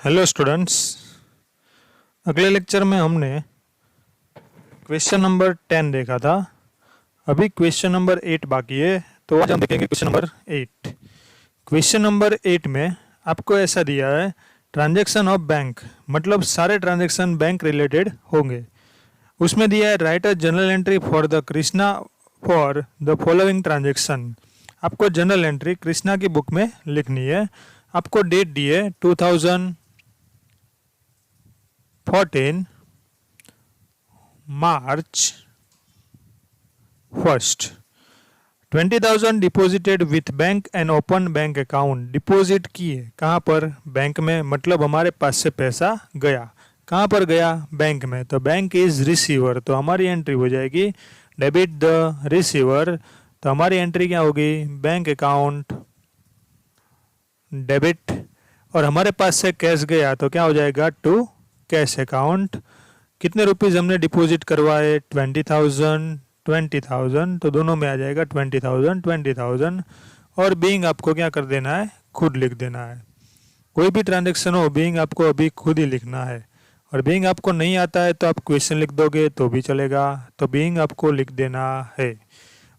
Hello students. अगले lecture में हमने क्वेश्चन नंबर 10 देखा था। अभी क्वेश्चन नंबर 8 बाकी है, तो आज हम देखेंगे क्वेश्चन नंबर 8। क्वेश्चन नंबर 8 में आपको ऐसा दिया है, ट्रांजैक्शन ऑफ बैंक, मतलब सारे ट्रांजैक्शन बैंक रिलेटेड होंगे। उसमें दिया है right a general entry for the Krishna for the following transaction. आपको जनरल एंट्री कृष्णा की बुक में लिखनी है। आपको डेट दी है 2014 मार्च 1st। 20,000 deposited with bank and open bank account. Deposit किए कहाँ पर? बैंक में, मतलब हमारे पास से पैसा गया। कहाँ पर गया? बैंक में। तो बैंक इज रिसीवर, तो हमारी एंट्री हो जाएगी डेबिट द रिसीवर। तो हमारी एंट्री क्या होगी? बैंक अकाउंट डेबिट, और हमारे पास से कैश गया तो क्या हो जाएगा? To cash account. कितने रुपीज़ हमने डिपॉजिट करवाए? 20,000 तो दोनों में आ जाएगा 20,000। और बीइंग आपको क्या कर देना है? खुद लिख देना है। कोई भी ट्रांजेक्शन हो, बीइंग आपको अभी खुद ही लिखना है। और बीइंग आपको नहीं आता है तो आप क्वेश्चन लिख दोगे तो भी चलेगा, तो बीइंग आपको लिख देना है।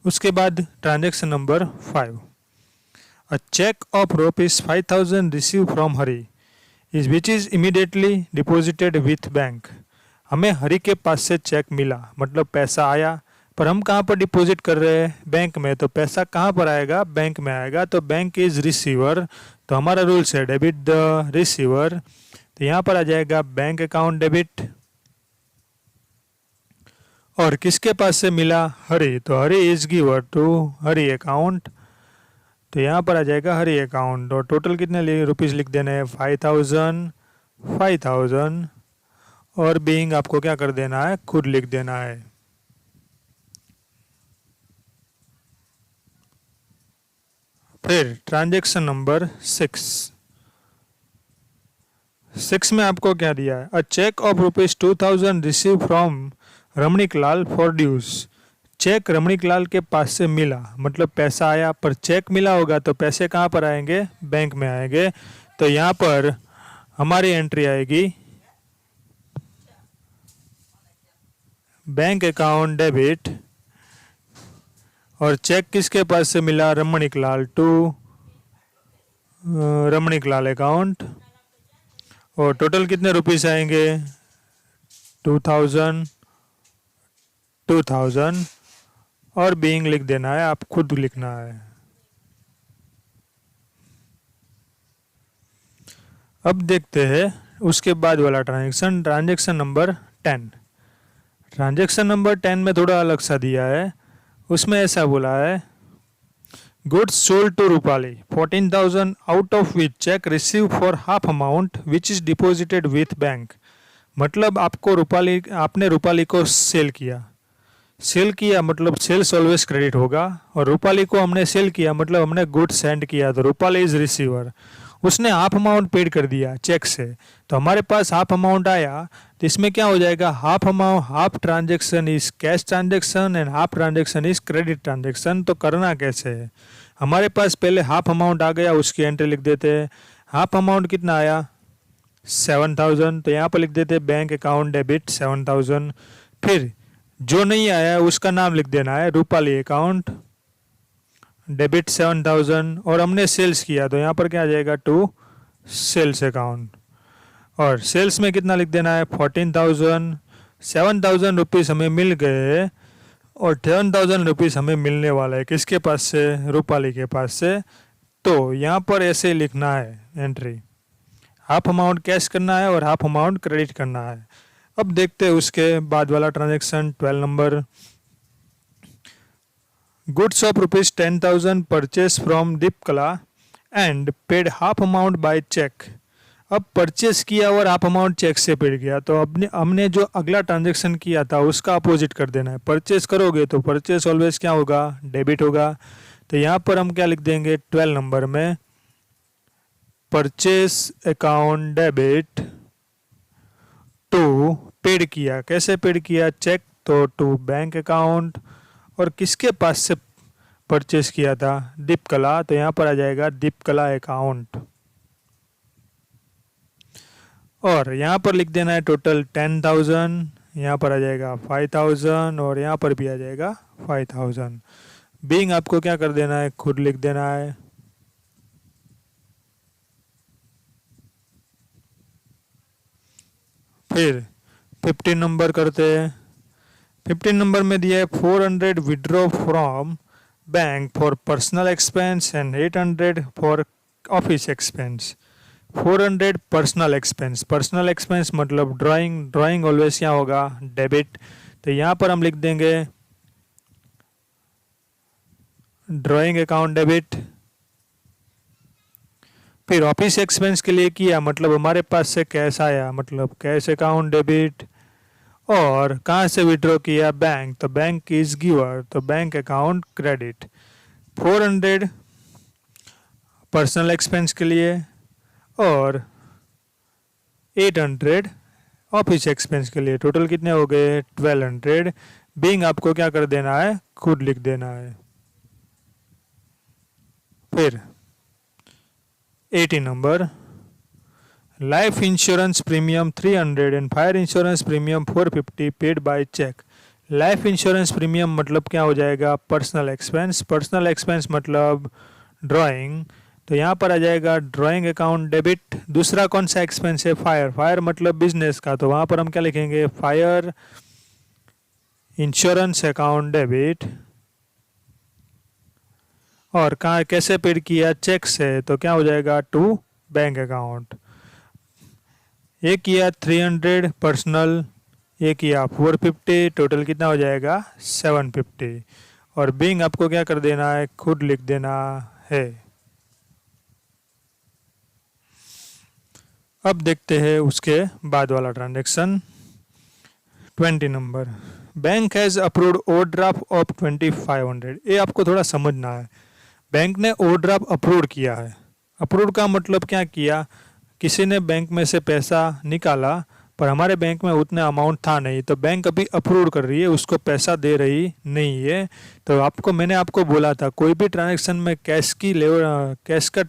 उसके बाद transaction number 5, a cheque of ₹5,000 receive from Hari is which is immediately deposited with bank. हमें हरी के पास से चेक मिला, मतलब पैसा आया, पर हम कहाँ पर डिपॉजिट कर रहे हैं? बैंक में। तो पैसा कहाँ पर आएगा? बैंक में आएगा। तो बैंक इज रिसीवर, तो हमारा रूल्स है डेबिट द रिसीवर। तो यहाँ पर आ जाएगा बैंक अकाउंट डेबिट। और किसके पास से मिला? हरी, तो Hari is giver to Hari account. तो यहाँ पर आ जाएगा हरी अकाउंट। और टोटल कितने रुपीज़ लिख देने हैं? 5,000। और बीइंग आपको क्या कर देना है? खुद लिख देना है। फिर ट्रांजैक्शन नंबर 6 में आपको क्या दिया है? A cheque of ₹2,000 receive from Ramnik Lal for dues. Cheque Ramnik Lal के पास से मिला, मतलब पैसा आया, पर चेक मिला होगा तो पैसे कहाँ पर आएंगे? बैंक में आएंगे। तो यहाँ पर हमारी एंट्री आएगी बैंक अकाउंट डेबिट। और चेक किसके पास से मिला? रमणीक लाल टू रमणीक लाल अकाउंट। और टोटल कितने रुपीस आएंगे? 2,000। और बीइंग लिख देना है, आप खुद लिखना है। अब देखते हैं उसके बाद वाला transaction, transaction number 10। Transaction number 10 में थोड़ा अलग सा दिया है। उसमें ऐसा बोला है, goods sold to Rupali 14,000 out of which cheque receive for half amount which is deposited with bank. मतलब आपने रूपाली को सेल किया मतलब सेल्स ऑलवेज क्रेडिट होगा। और रूपाली को हमने सेल किया, मतलब हमने गुड्स सेंड किया, तो रूपाली इज रिसीवर। उसने हाफ अमाउंट पेड कर दिया चेक से, तो हमारे पास हाफ अमाउंट आया। तो इसमें क्या हो जाएगा? Half transaction is cash transaction and half transaction is credit transaction. तो करना कैसे है? हमारे पास पहले हाफ अमाउंट आ गया, उसकी एंट्री लिख देते हैं। हाफ अमाउंट कितना आया? 7,000। तो यहाँ पर लिख देते बैंक अकाउंट डेबिट 7,000। फिर जो नहीं आया उसका नाम लिख देना है रूपाली अकाउंट डेबिट 7,000। और हमने सेल्स किया तो यहाँ पर क्या आ जाएगा? To sales account. और सेल्स में कितना लिख देना है? 14,000। 7,000 रुपीज़ हमें मिल गए और 10,000 रुपीज़ हमें मिलने वाला है। किसके पास से? रूपाली के पास से। तो यहाँ पर ऐसे लिखना है एंट्री, हाफ अमाउंट कैश करना है और हाफ अमाउंट क्रेडिट करना है। अब देखते हैं उसके बाद वाला transaction 12 number, goods of ₹10,000 purchase from Deepkala and paid half amount by cheque. अब परचेस किया और हाफ अमाउंट चेक से पेड किया, तो हमने जो अगला ट्रांजेक्शन किया था उसका अपोजिट कर देना है। परचेस करोगे तो परचेस ऑलवेज क्या होगा? डेबिट होगा। तो यहाँ पर हम क्या लिख देंगे 12 नंबर में? Purchase account debit to paid किया। कैसे पेड किया? चेक, तो टू बैंक अकाउंट। और किसके पास से परचेस किया था? दीपकला। तो यहाँ पर आ जाएगा दीपकला अकाउंट। और यहाँ पर लिख देना है टोटल 10,000, यहाँ पर आ जाएगा 5,000 और यहाँ पर भी आ जाएगा 5,000। बीइंग आपको क्या कर देना है, खुद लिख देना है। फिर 15 नंबर करते हैं। 15 नंबर में दिया है 400 withdraw from bank for personal expense and 800 for office expense. 400 personal expense, personal expense मतलब ड्राइंग, ड्राइंग ऑलवेज क्या होगा, डेबिट। तो यहाँ पर हम लिख देंगे ड्राइंग अकाउंट डेबिट। फिर ऑफिस एक्सपेंस के लिए किया मतलब हमारे पास से कैश आया, मतलब कैश अकाउंट डेबिट। और कहाँ से विड्रॉ किया, बैंक, तो बैंक इज गिवर, तो bank account credit. 400 personal expense के लिए और 800 ऑफिस एक्सपेंस के लिए, टोटल कितने हो गए 1200। बीइंग आपको क्या कर देना है, खुद लिख देना है। फिर 80 number, life insurance premium 300 and fire insurance premium 450 paid by cheque. Life insurance premium मतलब क्या हो जाएगा, पर्सनल एक्सपेंस, पर्सनल एक्सपेंस मतलब ड्राइंग, तो यहाँ पर आ जाएगा ड्राइंग अकाउंट डेबिट। दूसरा कौन सा एक्सपेंस है, फायर, फायर मतलब बिजनेस का, तो वहाँ पर हम क्या लिखेंगे, फायर इंश्योरेंस अकाउंट डेबिट। और कहाँ कैसे पेड किया, चेक से, तो क्या हो जाएगा टू बैंक अकाउंट। ये किया 300 पर्सनल, ये किया 450, टोटल कितना हो जाएगा 750। और बीइंग आपको क्या कर देना है, खुद लिख देना है। अब देखते हैं उसके बाद वाला transaction. 20 number, bank has approved overdraft of 2500। ये आपको थोड़ा समझना है। बैंक ने ओवरड्राफ्ट अप्रूव किया है। अप्रूव का मतलब क्या किया, किसी ने बैंक में से पैसा निकाला पर हमारे बैंक में उतना अमाउंट था नहीं, तो बैंक अभी अप्रूव कर रही है, उसको पैसा दे रही नहीं है। तो आपको मैंने आपको बोला था कोई भी ट्रांजैक्शन में कैश की ले, कैश का,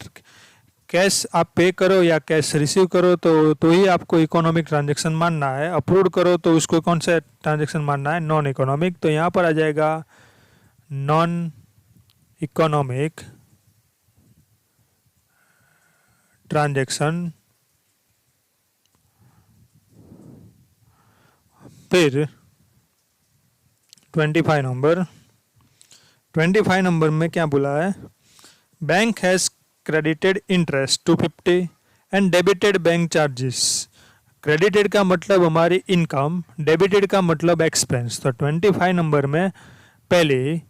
कैश आप पे करो या कैश रिसीव करो तो ही आपको इकोनॉमिक ट्रांजैक्शन मानना है। अप्रूव करो तो उसको कौन सा ट्रांजैक्शन मानना है, नॉन इकोनॉमिक। तो यहाँ पर आ जाएगा नॉन इकोनॉमिक ट्रांजैक्शन। फिर 25 नंबर, 25 नंबर में क्या बोला है, bank has credited interest 250 and debited bank charges. Credited का मतलब हमारी इनकम, डेबिटेड का मतलब एक्सपेंस। तो 25 नंबर में पहले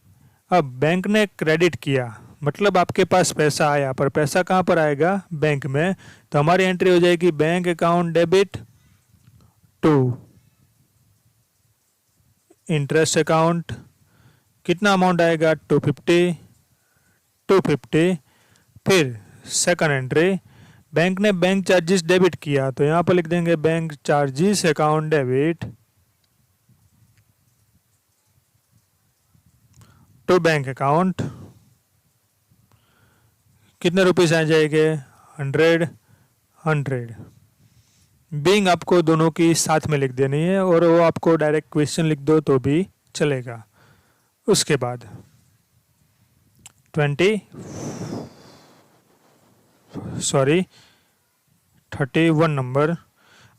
अब बैंक ने क्रेडिट किया मतलब आपके पास पैसा आया, पर पैसा कहाँ पर आएगा, बैंक में। तो हमारी एंट्री हो जाएगी bank account debit to interest account. कितना अमाउंट आएगा 250, 250। फिर सेकंड एंट्री, बैंक ने बैंक चार्जेस डेबिट किया, तो यहाँ पर लिख देंगे bank charges account debit to bank account. कितने रुपीस आ जाएंगे 100, 100। बीइंग आपको दोनों की साथ में लिख देनी है और वो आपको डायरेक्ट क्वेश्चन लिख दो तो भी चलेगा। उसके बाद 31 number,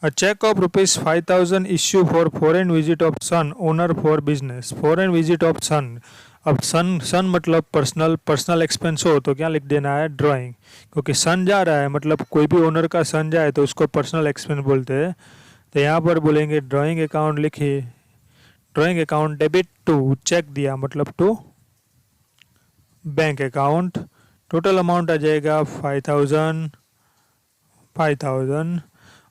a cheque of ₹5,000 issue for foreign visit of son owner for business. Foreign visit of son, अब सन, सन मतलब पर्सनल, पर्सनल एक्सपेंस हो तो क्या लिख देना है, ड्राइंग, क्योंकि सन जा रहा है मतलब कोई भी ओनर का सन जाए तो उसको पर्सनल एक्सपेंस बोलते हैं। तो यहाँ पर बोलेंगे ड्राइंग अकाउंट लिखिए, drawing account debit to, cheque दिया मतलब to bank account. Total amount आ जाएगा 5,000, 5,000।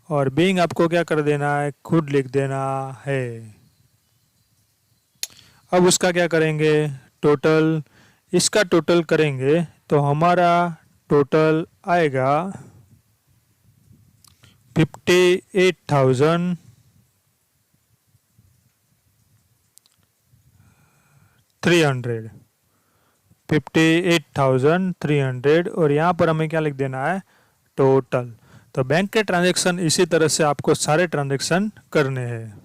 और बीइंग आपको क्या कर देना है, खुद लिख देना है। अब उसका क्या करेंगे, टोटल, इसका टोटल करेंगे तो हमारा टोटल आएगा 58,300, 58,300। और यहाँ पर हमें क्या लिख देना है, टोटल। तो बैंक के ट्रांजैक्शन इसी तरह से आपको सारे ट्रांजैक्शन करने हैं।